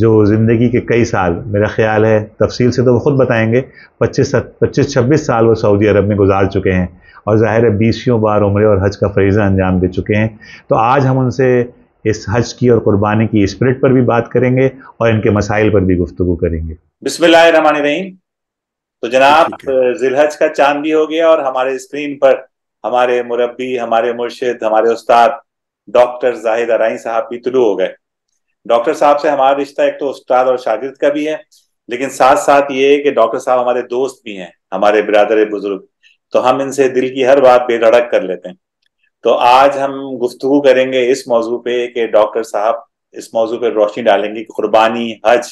جو زندگی کے کئی سال، میرا خیال ہے تفصیل سے تو وہ خود بتائیں گے، 25-26 سال وہ سعودی عرب میں گزار چکے ہیں، اور ظاہر ہے 20 بار عمرے اور حج کا فریضہ انجام دے چکے ہیں. تو آج ہم ان سے اس حج کی اور قربانی کی اسپرٹ پر بھی بات کریں گے اور ان کے مسائل پر بھی گفتگو کریں گے. بسم اللہ الرحمن الرحیم. تو جناب ذی الحج کا چاند بھی ہو گیا، اور ہمارے اسکرین پر ہمارے مربی، ہمارے مرشد، ہمارے استاد ڈاکٹر زاہد ارائیں صاحب بھی طلوع ہو گئے. ڈاکٹر صاحب سے ہمارا رشتہ ایک تو استاد اور شاگرد کا بھی ہے، لیکن ساتھ ساتھ یہ کہ ڈاکٹر صاحب ہمارے دوست بھی ہیں، ہمارے برادر بزرگ. تو ہم ان سے دل کی ہر بات بے دھڑک کر لیتے ہیں. تو آج ہم گفتگو کریں گے اس موضوع پہ کہ ڈاکٹر صاحب اس موضوع پہ روشنی ڈالیں گے کہ قربانی، حج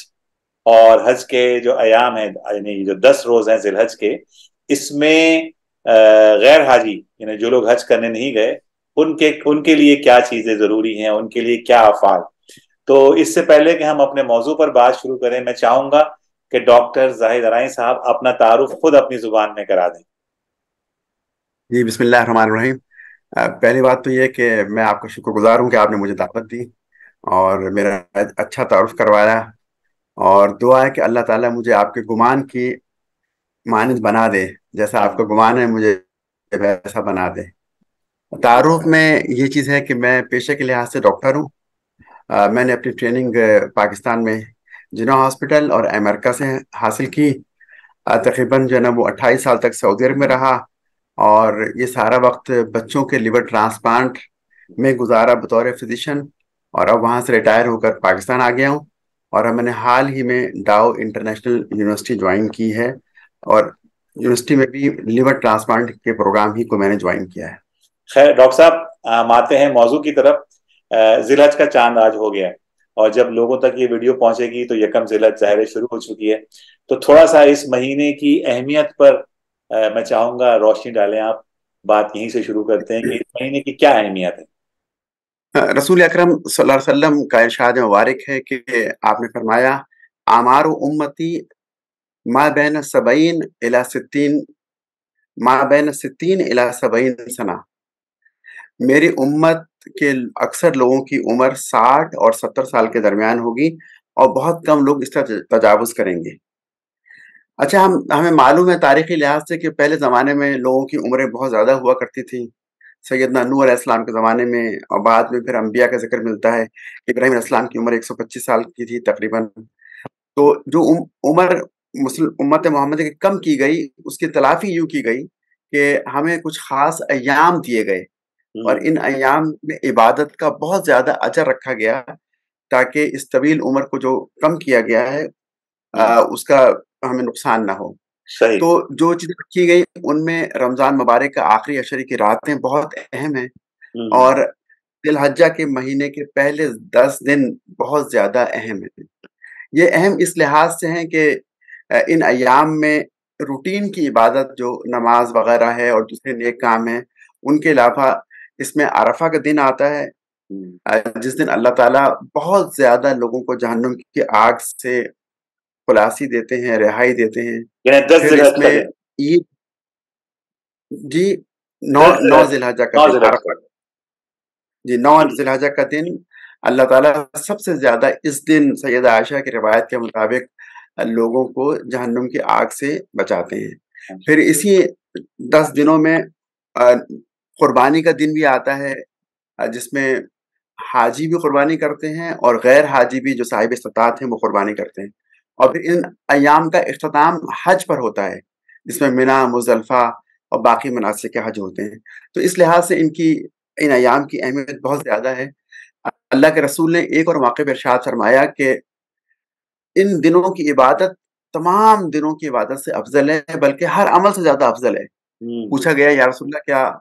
اور حج کے جو ایام ہیں، یعنی جو 10 روز ہیں ذی الحج کے، اس میں غیر حاجی یعنی جو لوگ حج کرنے نہیں گئے ان کے لیے کیا چیزیں ضروری ہیں، ان کے لیے کیا افعال. تو اس سے پہلے کہ ہم اپنے موضوع پر بات شروع کریں، میں چاہوں گا کہ ڈاکٹر زاہد ارائیں صاحب اپنا تعارف خود اپنی زبان میں کرا دیں. جی، بسم اللہ الرحمن الرحیم. پہلی بات تو یہ کہ میں آپ کا شکر گزار ہوں کہ آپ نے مجھے دعوت دی اور میرا اچھا تعارف کروایا، اور دعا ہے کہ اللہ تعالیٰ مجھے آپ کے گمان کی مانند بنا دے، جیسا آپ کا گمان ہے مجھے ویسا بنا دے. تعارف میں یہ چیز ہے کہ میں پیشے کے لحاظ سے ڈاکٹر ہوں. میں نے اپنی ٹریننگ پاکستان میں جناح ہاسپٹل اور امریکہ سے حاصل کی. تقریباً جو ہے نا وہ 28 سال تک سعودی عرب میں رہا، اور یہ سارا وقت بچوں کے لیور ٹرانسپلانٹ میں گزارا بطور فزیشین، اور اب وہاں سے ریٹائر ہو کر پاکستان آ گیا ہوں. اور اب میں نے حال ہی میں ڈاؤ انٹرنیشنل یونیورسٹی جوائن کی ہے، اور یونیورسٹی میں بھی لیور ٹرانسپلانٹ کے پروگرام ہی کو میں نے جوائن کیا ہے. خیر ڈاکٹر صاحب، ہم آتے ہیں موضوع کی طرف. ذی الحج کا چاند آج ہو گیا ہے، اور جب لوگوں تک یہ ویڈیو پہنچے گی تو یکم ذی الحج ظاہر شروع ہو چکی ہے. تو تھوڑا سا اس مہینے کی اہمیت پر میں چاہوں گا روشنی ڈالیں آپ. بات یہیں سے شروع کرتے ہیں کہ اس مہینے کی کیا اہمیت ہے. رسول اکرم صلی اللہ علیہ وسلم کا ارشاد مبارک ہے کہ آپ نے فرمایا، اعمار امتی ما بین 70 الی 60 ما بین 60 الی 70 سنہ. میری امت کے اکثر لوگوں کی عمر 60 اور 70 سال کے درمیان ہوگی، اور بہت کم لوگ اس طرح تجاوز کریں گے. اچھا، ہمیں معلوم ہے تاریخی لحاظ سے کہ پہلے زمانے میں لوگوں کی عمریں بہت زیادہ ہوا کرتی تھیں. سیدنا نوح علیہ السلام کے زمانے میں، اور بعد میں پھر انبیاء کا ذکر ملتا ہے. ابراہیم علیہ السلام کی عمر 125 سال کی تھی تقریباً. تو جو عمر امت محمد کی کم کی گئی، اس کی تلافی یوں کی گئی کہ ہمیں کچھ خاص ایام دیے گئے، اور ان ایام میں عبادت کا بہت زیادہ اجر رکھا گیا، تاکہ اس طویل عمر کو جو کم کیا گیا ہے اس کا ہمیں نقصان نہ ہو. صحیح. تو جو چیزیں رکھی گئی ان میں رمضان مبارک کا آخری عشرے کی راتیں بہت اہم ہیں، اور ذی الحجہ کے مہینے کے پہلے 10 دن بہت زیادہ اہم ہیں. یہ اہم اس لحاظ سے ہیں کہ ان ایام میں روٹین کی عبادت جو نماز وغیرہ ہے اور دوسرے نیک کام ہیں، ان کے علاوہ اس میں عرفہ کا دن آتا ہے، جس دن اللہ تعالیٰ بہت زیادہ لوگوں کو جہنم کی آگ سے خلاصی دیتے ہیں، رہائی دیتے ہیں. پھر اس میں عید، جی 9 ذی الحجہ کا دن عرفہ، جی 9 ذی الحجہ کا دن اللہ تعالیٰ سب سے زیادہ اس دن سیدہ عائشہ کی روایت کے مطابق لوگوں کو جہنم کی آگ سے بچاتے ہیں. پھر اسی 10 دنوں میں قربانی کا دن بھی آتا ہے، جس میں حاجی بھی قربانی کرتے ہیں اور غیر حاجی بھی جو صاحب استطاعت ہیں وہ قربانی کرتے ہیں. اور پھر ان ایام کا اختتام حج پر ہوتا ہے، جس میں منی، مزدلفہ اور باقی مناسک کے حج ہوتے ہیں. تو اس لحاظ سے ان ایام کی اہمیت بہت زیادہ ہے. اللہ کے رسول نے ایک اور موقع پر ارشاد فرمایا کہ ان دنوں کی عبادت تمام دنوں کی عبادت سے افضل ہے، بلکہ ہر عمل سے زیادہ افضل ہے. پوچھا گیا یا رسول اللہ کیا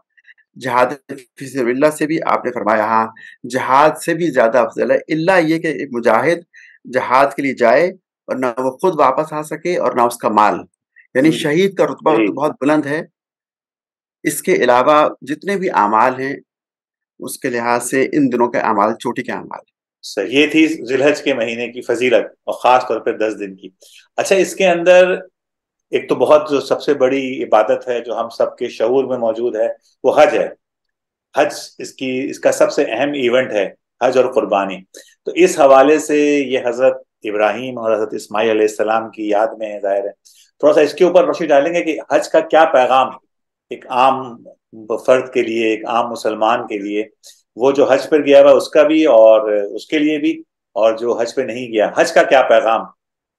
جہاد فی سبیل اللہ سے بھی؟ آپ نے فرمایا ہاں، جہاد سے بھی زیادہ افضل ہے، الا یہ کہ ایک مجاہد جہاد کے لیے جائے اور نہ وہ خود واپس آ سکے اور نہ اس کا مال، یعنی شہید کا رتبہ تو بہت بلند ہے. اس کے علاوہ جتنے بھی اعمال ہیں اس کے لحاظ سے ان دنوں کے اعمال چوٹی کے اعمال ہیں. یہ تھی ذی الحج کے مہینے کی فضیلت، اور خاص طور پہ 10 دن کی. اچھا، اس کے اندر ایک تو بہت جو سب سے بڑی عبادت ہے جو ہم سب کے شعور میں موجود ہے، وہ حج ہے. حج اس کا سب سے اہم ایونٹ ہے، حج اور قربانی. تو اس حوالے سے یہ حضرت ابراہیم اور حضرت اسماعیل علیہ السلام کی یاد میں ہے، ظاہر ہے. تھوڑا سا اس کے اوپر روشنی ڈالیں گے کہ حج کا کیا پیغام ایک عام فرد کے لیے، ایک عام مسلمان کے لیے، وہ جو حج پر گیا ہوا اس کا بھی اور اس کے لیے بھی، اور جو حج پہ نہیں گیا، حج کا کیا پیغام،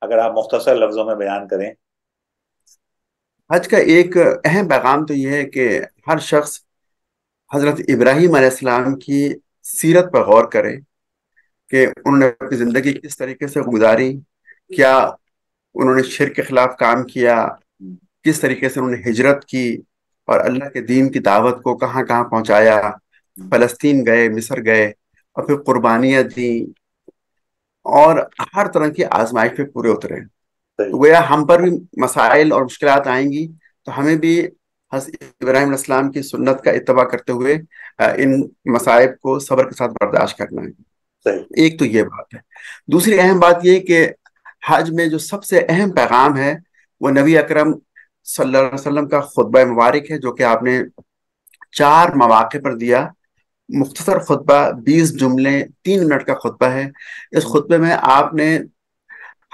اگر آپ مختصر لفظوں میں بیان کریں. حج کا ایک اہم پیغام تو یہ ہے کہ ہر شخص حضرت ابراہیم علیہ السلام کی سیرت پر غور کرے کہ انہوں نے اپنی زندگی کس طریقے سے گزاری، کیا انہوں نے شرک کے خلاف کام کیا، کس طریقے سے انہوں نے ہجرت کی اور اللہ کے دین کی دعوت کو کہاں کہاں پہنچایا، فلسطین گئے، مصر گئے، اور پھر قربانیاں دیں اور ہر طرح کی آزمائش پہ پورے اترے. تو گویا ہم پر بھی مسائل اور مشکلات آئیں گی، تو ہمیں بھی حضرت ابراہیم علیہ السلام کی سنت کا اتباع کرتے ہوئے ان مصائب کو صبر کے ساتھ برداشت کرنا ہے. ایک تو یہ بات ہے. دوسری اہم بات یہ کہ حج میں جو سب سے اہم پیغام ہے وہ نبی اکرم صلی اللہ علیہ وسلم کا خطبہ مبارک ہے، جو کہ آپ نے 4 مواقع پر دیا. مختصر خطبہ، 20 جملے، 3 منٹ کا خطبہ ہے. اس خطبے میں آپ نے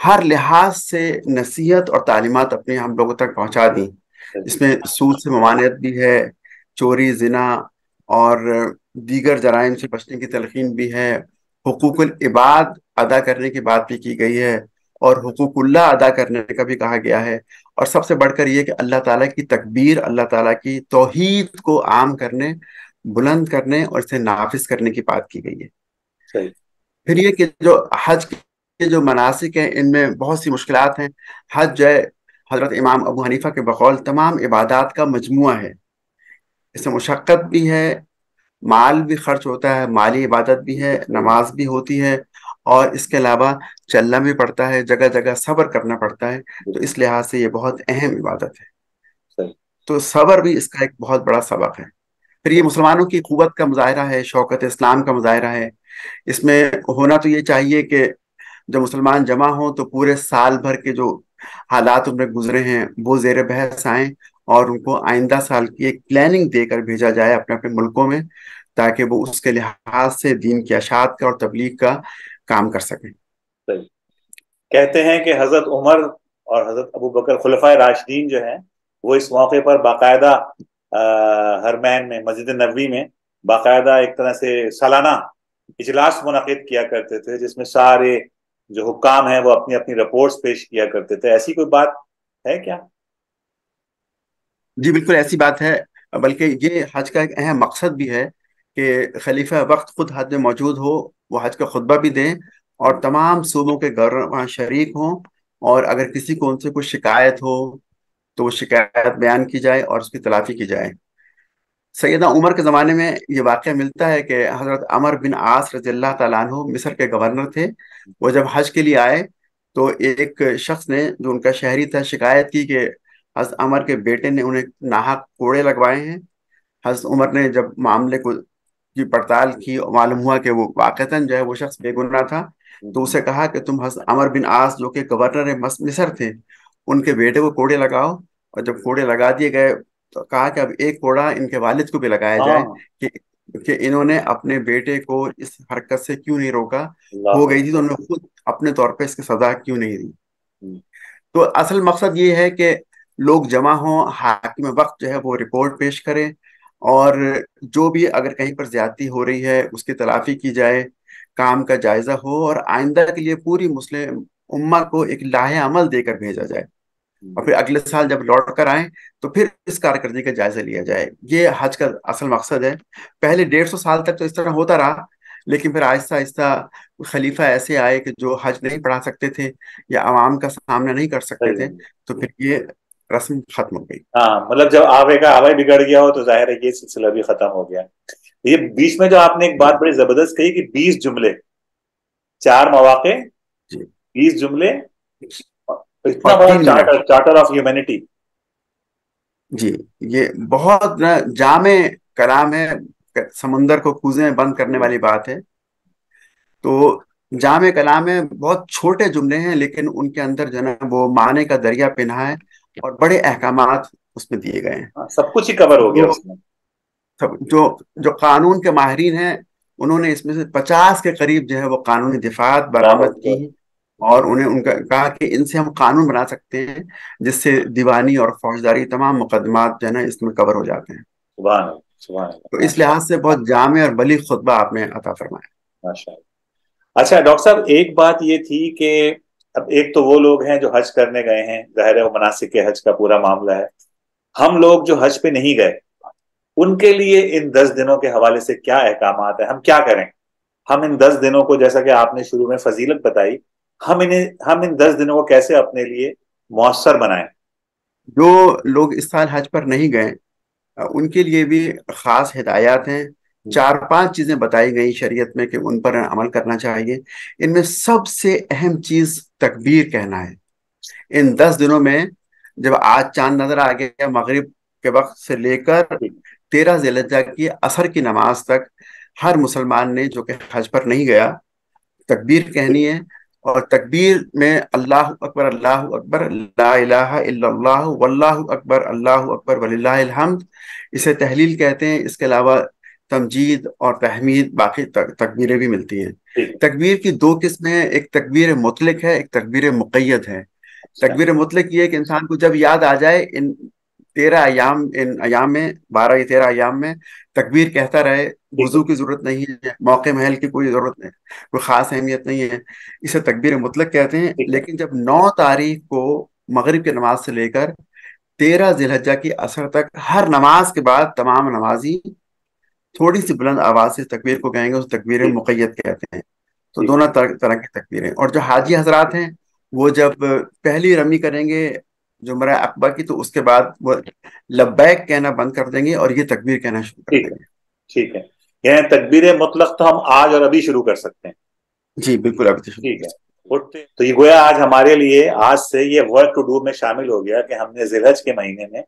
ہر لحاظ سے نصیحت اور تعلیمات اپنے ہم لوگوں تک پہنچا دیں. اس میں سود سے ممانعت بھی ہے، چوری، زنا اور دیگر جرائم سے بچنے کی تلقین بھی ہے، حقوق العباد ادا کرنے کی بات بھی کی گئی ہے، اور حقوق اللہ ادا کرنے کا بھی کہا گیا ہے. اور سب سے بڑھ کر یہ کہ اللہ تعالیٰ کی تکبیر، اللہ تعالیٰ کی توحید کو عام کرنے، بلند کرنے اور اسے نافذ کرنے کی بات کی گئی ہے. پھر یہ کہ جو حج کے جو مناسک ہیں ان میں بہت سی مشکلات ہیں. حج جو ہے حضرت امام ابو حنیفہ کے بقول تمام عبادات کا مجموعہ ہے. اس میں مشقت بھی ہے، مال بھی خرچ ہوتا ہے، مالی عبادت بھی ہے، نماز بھی ہوتی ہے، اور اس کے علاوہ چلنا بھی پڑتا ہے، جگہ جگہ صبر کرنا پڑتا ہے. تو اس لحاظ سے یہ بہت اہم عبادت ہے. تو صبر بھی اس کا ایک بہت بڑا سبق ہے. پھر یہ مسلمانوں کی قوت کا مظاہرہ ہے، شوکت اسلام کا مظاہرہ ہے. اس میں ہونا تو یہ چاہیے کہ جب مسلمان جمع ہوں تو پورے سال بھر کے جو حالات ان میں گزرے ہیں وہ زیر بحث آئیں، اور ان کو آئندہ سال کی ایک پلاننگ دے کر بھیجا جائے اپنے اپنے ملکوں میں، تاکہ وہ اس کے لحاظ سے دین کی اشاعت کا اور تبلیغ کا کام کر سکیں. کہتے ہیں کہ حضرت عمر اور حضرت ابو بکر خلفائے راشدین جو ہیں وہ اس موقع پر باقاعدہ حرمین میں، مسجد نبوی میں باقاعدہ ایک طرح سے سالانہ اجلاس منعقد کیا کرتے تھے، جس میں سارے جو حکام ہیں وہ اپنی اپنی رپورٹس پیش کیا کرتے تھے. ایسی کوئی بات ہے کیا؟ جی بالکل ایسی بات ہے. بلکہ یہ حج کا ایک اہم مقصد بھی ہے کہ خلیفہ وقت خود حج میں موجود ہو، وہ حج کا خطبہ بھی دیں، اور تمام صوبوں کے گورنر وہاں شریک ہوں، اور اگر کسی کو ان سے کوئی شکایت ہو تو وہ شکایت بیان کی جائے اور اس کی تلافی کی جائے. سیدنا عمر کے زمانے میں یہ واقعہ ملتا ہے کہ حضرت عمر بن عاص رضی اللہ تعالیٰ عنہ مصر کے گورنر تھے. وہ جب حج کے لیے آئے تو ایک شخص نے جو ان کا شہری تھا شکایت کی کہ حضرت عمر کے بیٹے نے انہیں ناحق کوڑے لگوائے ہیں. حضرت عمر نے جب معاملے کو کی پڑتال کی، معلوم ہوا کہ وہ واقعتاً جو ہے وہ شخص بے گناہ تھا، تو اسے کہا کہ تم حضرت عمر بن عاص جو کہ گورنر مصر تھے ان کے بیٹے کو کوڑے لگاؤ. اور جب کوڑے لگا دیے گئے تو کہا کہ اب ایک کوڑا ان کے والد کو بھی لگایا جائے کہ انہوں نے اپنے بیٹے کو اس حرکت سے کیوں نہیں روکا، ہو گئی تھی تو انہوں نے خود اپنے طور پہ اس کی سزا کیوں نہیں دی. تو اصل مقصد یہ ہے کہ لوگ جمع ہوں، حاکم وقت جو ہے وہ رپورٹ پیش کرے، اور جو بھی اگر کہیں پر زیادتی ہو رہی ہے اس کی تلافی کی جائے، کام کا جائزہ ہو، اور آئندہ کے لیے پوری مسلم امہ کو ایک لاہ عمل دے کر بھیجا جائے، اور پھر اگلے سال جب لوٹ کر آئیں تو پھر اس کارکردگی کا جائزہ لیا جائے. یہ حج کا اصل مقصد ہے. پہلے 150 سال تک تو اس طرح ہوتا رہا، لیکن پھر آہستہ آہستہ خلیفہ ایسے آئے کہ جو حج نہیں پڑھا سکتے تھے یا عوام کا سامنا نہیں کر سکتے تھے، تو پھر یہ رسم ختم ہو گئی. ہاں، مطلب جب آوے کا آوے بگڑ گیا ہو تو ظاہر ہے یہ سلسلہ بھی ختم ہو گیا. یہ بیچ میں جو آپ نے ایک بات بڑی زبردست کہی کہ 20 جملے، 4 مواقع، 20 جملے، اتنا بڑا چارٹر آف ہیومینٹی. جی یہ بہت جامع کلام ہے، سمندر کو کوزے میں بند کرنے والی بات ہے. تو جامع کلام ہے، بہت چھوٹے جملے ہیں لیکن ان کے اندر جو ہے نا وہ معنی کا دریا پنہا ہے، اور بڑے احکامات اس میں دیے گئے ہیں. سب کچھ ہی کور ہو گیا اس میں. جو قانون کے ماہرین ہیں انہوں نے اس میں سے 50 کے قریب جو ہے وہ قانونی دفعات برآمد کی ہیں، اور انہیں ان کا کہا کہ ان سے ہم قانون بنا سکتے ہیں جس سے دیوانی اور فوجداری تمام مقدمات جو ہے نا اس میں کور ہو جاتے ہیں. سبحان اللہ، سبحان تو اللہ، اس لحاظ سے بہت جامع اور بلیغ خطبہ آپ نے عطا فرمایا. ماشاء اللہ. اچھا ڈاکٹر صاحب، ایک بات یہ تھی کہ اب ایک تو وہ لوگ ہیں جو حج کرنے گئے ہیں، ظاہر ہے وہ مناسک کے حج کا پورا معاملہ ہے. ہم لوگ جو حج پہ نہیں گئے، ان کے لیے ان 10 دنوں کے حوالے سے کیا احکامات ہیں؟ ہم کیا کریں؟ ہم ان 10 دنوں کو، جیسا کہ آپ نے شروع میں فضیلت بتائی، ہم ان 10 دنوں کو کیسے اپنے لیے مؤثر بنائیں؟ جو لوگ اس سال حج پر نہیں گئے ان کے لیے بھی خاص ہدایات ہیں. 4-5 چیزیں بتائی گئی شریعت میں کہ ان پر عمل کرنا چاہیے. ان میں سب سے اہم چیز تکبیر کہنا ہے. ان 10 دنوں میں جب آج چاند نظر آ گیا مغرب کے وقت سے لے کر 13 ذی الحجہ کی عصر کی نماز تک ہر مسلمان نے جو کہ حج پر نہیں گیا تکبیر کہنی ہے. اور تکبیر میں اللہ اکبر لا الہ الا اللہ واللہ اکبر اللہ اکبر وللہ الحمد، اسے تحلیل کہتے ہیں. اس کے علاوہ تمجید اور تحمید باقی تکبیریں بھی ملتی ہیں. تکبیر کی 2 قسمیں ہیں، ایک تکبیر مطلق ہے، ایک تکبیر مقید ہے. تکبیر مطلق یہ ہے کہ انسان کو جب یاد آ جائے ان 13 ایام میں 12 یا 13 ایام میں تکبیر کہتا رہے. وضو کی ضرورت نہیں ہے، موقع محل کی کوئی ضرورت نہیں، کوئی خاص اہمیت نہیں ہے. اسے تکبیر مطلق کہتے ہیں. لیکن جب 9 تاریخ کو مغرب کی نماز سے لے کر 13 ذی الحجہ کی عصر تک ہر نماز کے بعد تمام نمازی تھوڑی سی بلند آواز سے تکبیر کو کہیں گے، اس تکبیر مقید کہتے ہیں. تو دونوں طرح کی تکبیریں. اور جو حاجی حضرات ہیں وہ جب پہلی رمی کریں گے جمرہ عقبہ کی تو اس کے بعد وہ لبیک کہنا بند کر دیں گے اور یہ تکبیر کہنا شروع کر دیں گے. ٹھیک ہے، یعنی تکبیر مطلق تو ہم آج اور ابھی شروع کر سکتے ہیں. جی بالکل ابھی تو ٹھیک ہے. تو یہ گویا آج ہمارے لیے آج سے یہ ورک ٹو ڈو میں شامل ہو گیا کہ ہم نے ذی الحج کے مہینے میں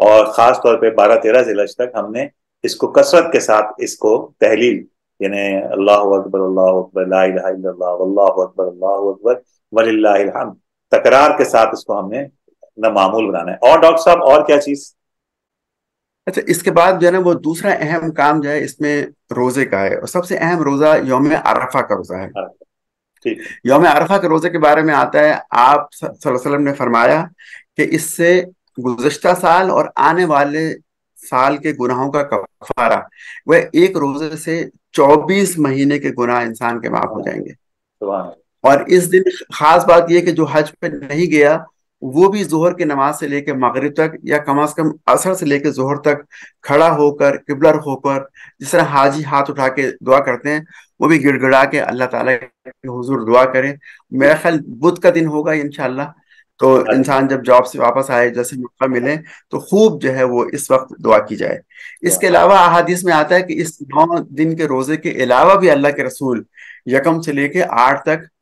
اور خاص طور پہ 12-13 ذی الحج تک ہم نے اس کو کثرت کے ساتھ اس کو تحلیل، یعنی اللہ اکبر لا الہ الا اللہ واللہ اکبر وللہ الحمد، تکرار کے ساتھ اس کو ہم نے اپنا معمول بنانا ہے. اور ڈاکٹر صاحب اور کیا چیز؟ اچھا، اس کے بعد جو ہے نا وہ دوسرا اہم کام جو ہے اس میں روزے کا ہے. اور سب سے اہم روزہ یوم عرفہ کا روزہ ہے. یوم عرفہ کے روزے کے بارے میں آتا ہے آپ صلی اللہ علیہ وسلم نے فرمایا کہ اس سے گزشتہ سال اور آنے والے سال کے گناہوں کا کفارہ، وہ ایک روزے سے 24 مہینے کے گناہ انسان کے معاف ہو جائیں گے. اور اس دن خاص بات یہ کہ جو حج پہ نہیں گیا وہ بھی ظہر کی نماز سے لے کے مغرب تک یا کم از کم عصر سے لے کے ظہر تک کھڑا ہو کر قبلہ رخ ہو کر جس طرح حاجی ہاتھ اٹھا کے دعا کرتے ہیں وہ بھی گڑ گڑا کے اللہ تعالیٰ کے حضور دعا کریں. میرا خیال بدھ کا دن ہوگا انشاءاللہ. تو انسان جب جاب سے واپس آئے جیسے موقع ملے تو خوب جو ہے وہ اس وقت دعا کی جائے. اس کے علاوہ احادیث میں آتا ہے کہ اس 9 دن کے روزے کے علاوہ بھی اللہ کے رسول 1 سے لے کے 8 تک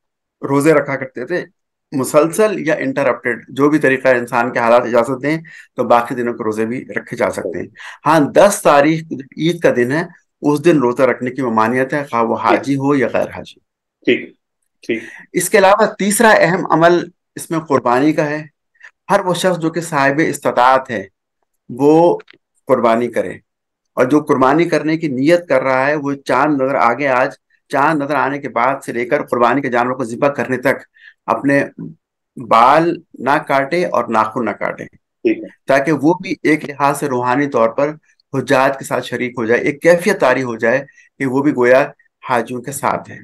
روزے رکھا کرتے تھے، مسلسل یا انٹرپٹیڈ، جو بھی طریقہ انسان کے حالات اجازت دیں تو باقی دنوں کے روزے بھی رکھے جا سکتے ہیں. ہاں 10 تاریخ عید کا دن ہے اس دن روزہ رکھنے کی ممانعت ہے، خواہ وہ حاجی ہو یا غیر حاجی. اس کے علاوہ تیسرا اہم عمل اس میں قربانی کا ہے. ہر وہ شخص جو کہ صاحب استطاعت ہے وہ قربانی کرے، اور جو قربانی کرنے کی نیت کر رہا ہے وہ چاند نظر آگے آج چاند نظر آنے کے بعد سے لے کر قربانی کے جانور کو ذبح کرنے تک اپنے بال نہ کاٹے اور ناخن نہ کاٹے، تاکہ وہ بھی ایک لحاظ سے روحانی طور پر حجاج کے ساتھ شریک ہو جائے، ایک کیفیت طاری ہو جائے کہ وہ بھی گویا حاجیوں کے ساتھ ہے.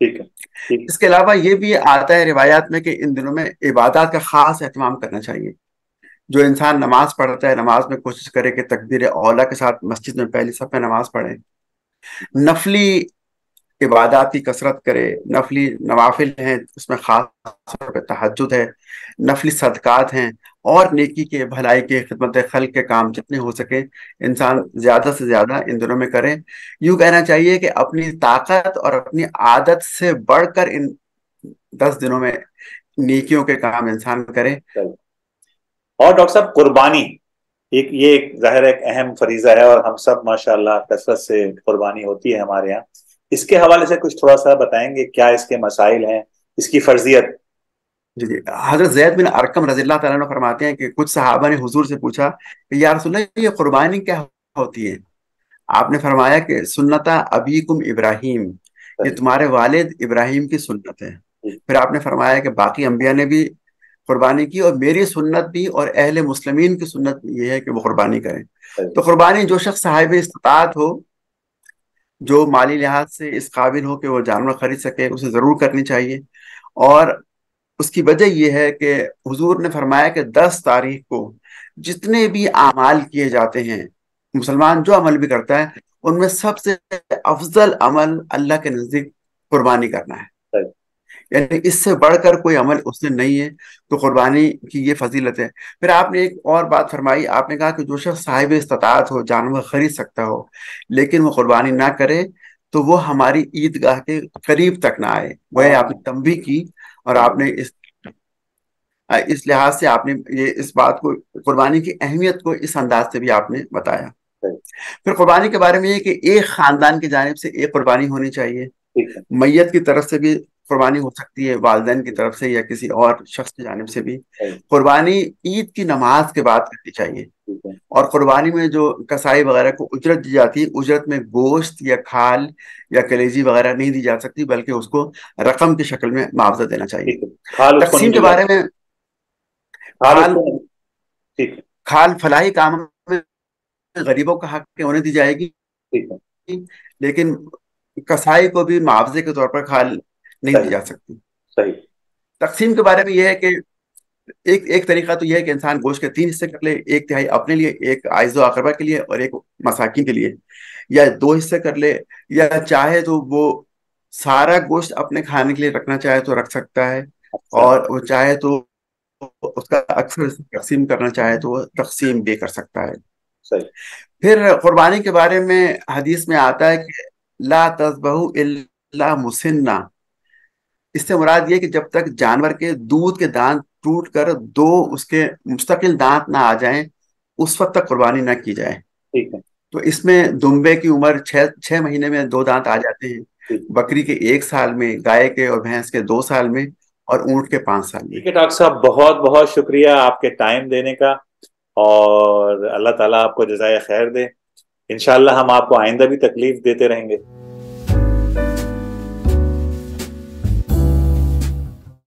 اس کے علاوہ یہ بھی آتا ہے روایات میں کہ ان دنوں میں عبادات کا خاص اہتمام کرنا چاہیے. جو انسان نماز پڑھتا ہے نماز میں کوشش کرے کہ تکبیر اولیٰ کے ساتھ مسجد میں پہلی صف میں نماز پڑھے. نفلی عبادات کی کثرت کرے. نفلی نوافل ہیں اس میں خاص طور پہ تہجد ہے، نفلی صدقات ہیں، اور نیکی کے بھلائی کے خدمت خلق کے کام جتنے ہو سکے انسان زیادہ سے زیادہ ان دنوں میں کرے. یوں کہنا چاہیے کہ اپنی طاقت اور اپنی عادت سے بڑھ کر ان 10 دنوں میں نیکیوں کے کام انسان کرے. اور ڈاکٹر صاحب قربانی یہ ایک ظاہر ایک اہم فریضہ ہے اور ہم سب ماشاءاللہ کثرت سے قربانی ہوتی ہے ہمارے یہاں. اس کے حوالے سے کچھ تھوڑا سا بتائیں گے، کیا اس کے مسائل ہیں، اس کی فرضیت؟ جی حضرت زید بن ارقم رضی اللہ تعالیٰ عنہ فرماتے ہیں کہ کچھ صحابہ نے حضور سے پوچھا کہ یا رسول اللہ یہ قربانی کیا ہوتی ہے؟ آپ نے فرمایا کہ سنت ابیکم ابراہیم، یہ تمہارے والد ابراہیم کی سنت ہے. پھر آپ نے فرمایا کہ باقی انبیاء نے بھی قربانی کی، اور میری سنت بھی اور اہل مسلمین کی سنت بھی یہ ہے کہ وہ قربانی کریں. تو قربانی جو شخص صاحب استطاعت ہو، جو مالی لحاظ سے اس قابل ہو کہ وہ جانور خرید سکے، اسے ضرور کرنی چاہیے. اور اس کی وجہ یہ ہے کہ حضور نے فرمایا کہ 10 تاریخ کو جتنے بھی اعمال کیے جاتے ہیں، مسلمان جو عمل بھی کرتا ہے، ان میں سب سے افضل عمل اللہ کے نزدیک قربانی کرنا ہے. یعنی اس سے بڑھ کر کوئی عمل اس نے نہیں ہے. تو قربانی کی یہ فضیلت ہے. پھر آپ نے ایک اور بات فرمائی، آپ نے کہا کہ جو شخص صاحب استطاعت ہو، جانور خرید سکتا ہو، لیکن وہ قربانی نہ کرے، تو وہ ہماری عیدگاہ کے قریب تک نہ آئے. وہ آپ نے تنبیہ کی، اور آپ نے اس لحاظ سے آپ نے اس بات کو، قربانی کی اہمیت کو اس انداز سے بھی آپ نے بتایا. پھر قربانی کے بارے میں یہ کہ ایک خاندان کی جانب سے ایک قربانی ہونی چاہیے. میت کی طرف سے بھی قربانی ہو سکتی ہے، والدین کی طرف سے یا کسی اور شخص کی جانب سے بھی. قربانی عید کی نماز کے بعد کرنی چاہیے. اور قربانی میں جو کسائی وغیرہ کو اجرت دی جاتی ہے، اجرت میں گوشت یا کھال یا کلیجی وغیرہ نہیں دی جا سکتی، بلکہ اس کو رقم کی شکل میں معاوضہ دینا چاہیے. تقسیم کے بارے میں، کھال فلاحی کام میں غریبوں کا حق کے انہیں دی جائے گی، لیکن کسائی کو بھی معاوضے کے طور پر کھال نہیں دی جا سکتی. تقسیم کے بارے میں یہ ہے کہ ایک طریقہ تو یہ ہے کہ انسان گوشت کے 3 حصے کر لے، 1/3 اپنے لیے، ایک عائز و اقربا کے لیے، اور ایک مساکین کے لیے، یا 2 حصے کر لے، یا چاہے تو وہ سارا گوشت اپنے کھانے کے لیے رکھنا چاہے تو رکھ سکتا ہے، اور وہ چاہے تو اس کا اکثر تقسیم کرنا چاہے تو وہ تقسیم بھی کر سکتا ہے. پھر قربانی کے بارے میں حدیث میں آتا ہے کہ لا تذبحوا الا مسنہ. اس سے مراد یہ کہ جب تک جانور کے دودھ کے دانت ٹوٹ کر 2 اس کے مستقل دانت نہ آ جائیں، اس وقت تک قربانی نہ کی جائے. تو اس میں دمبے کی عمر 6 مہینے میں 2 دانت آ جاتے ہیں، بکری کے 1 سال میں، گائے کے اور بھینس کے 2 سال میں، اور اونٹ کے 5 سال میں. ٹھیک ہے ڈاکٹر صاحب، بہت بہت شکریہ آپ کے ٹائم دینے کا، اور اللہ تعالیٰ آپ کو جزائے خیر دے. انشاءاللہ ہم آپ کو آئندہ بھی تکلیف دیتے رہیں گے.